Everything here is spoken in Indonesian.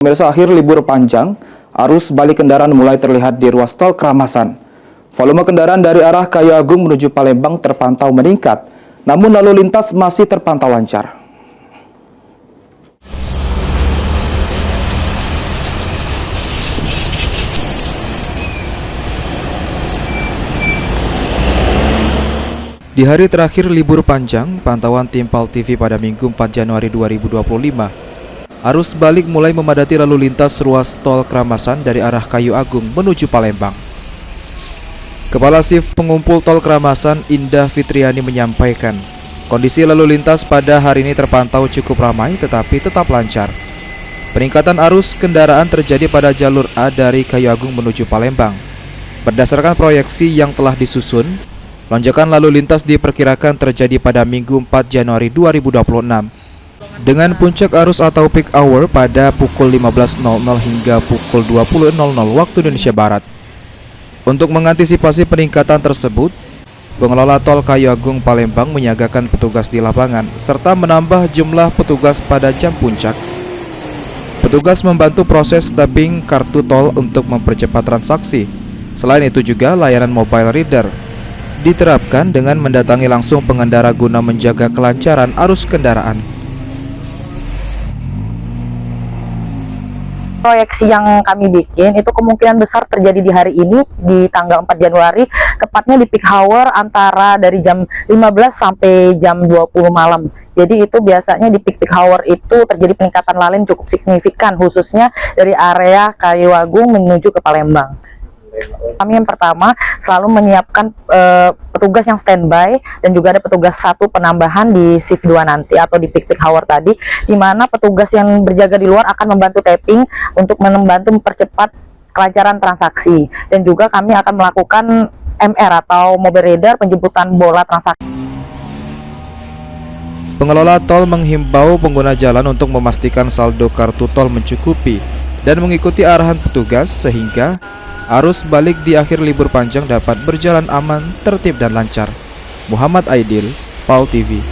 Pemirsa, akhir libur panjang, arus balik kendaraan mulai terlihat di ruas tol Kramasan. Volume kendaraan dari arah Kayu Agung menuju Palembang terpantau meningkat, namun lalu lintas masih terpantau lancar. Di hari terakhir libur panjang, pantauan tim PAL TV pada Minggu 4 Januari 2025, arus balik mulai memadati lalu lintas ruas tol Kramasan dari arah Kayu Agung menuju Palembang. Kepala Shift Pengumpul Tol Kramasan, Indah Fitriani menyampaikan, kondisi lalu lintas pada hari ini terpantau cukup ramai tetapi tetap lancar. Peningkatan arus kendaraan terjadi pada jalur A dari Kayu Agung menuju Palembang. Berdasarkan proyeksi yang telah disusun, lonjakan lalu lintas diperkirakan terjadi pada Minggu 4 Januari 2026. Dengan puncak arus atau peak hour pada pukul 15.00 hingga pukul 20.00 waktu Indonesia Barat. Untuk mengantisipasi peningkatan tersebut, pengelola tol Kayu Agung Palembang menyiagakan petugas di lapangan serta menambah jumlah petugas pada jam puncak. Petugas membantu proses tapping kartu tol untuk mempercepat transaksi. Selain itu juga layanan mobile reader diterapkan dengan mendatangi langsung pengendara guna menjaga kelancaran arus kendaraan. Proyeksi yang kami bikin itu kemungkinan besar terjadi di hari ini di tanggal 4 Januari, tepatnya di peak hour antara dari jam 15 sampai jam 20 malam. Jadi itu biasanya di peak hour itu terjadi peningkatan lalu cukup signifikan, khususnya dari area Kayu Agung menuju ke Palembang. Kami yang pertama selalu menyiapkan petugas yang standby dan juga ada petugas satu penambahan di shift 2 nanti atau di peak hour tadi, di mana petugas yang berjaga di luar akan membantu tapping untuk membantu mempercepat kelancaran transaksi, dan juga kami akan melakukan MR atau mobile reader penjemputan bola transaksi. Pengelola tol menghimbau pengguna jalan untuk memastikan saldo kartu tol mencukupi dan mengikuti arahan petugas sehingga arus balik di akhir libur panjang dapat berjalan aman, tertib dan lancar. Muhammad Aidil, PAL TV.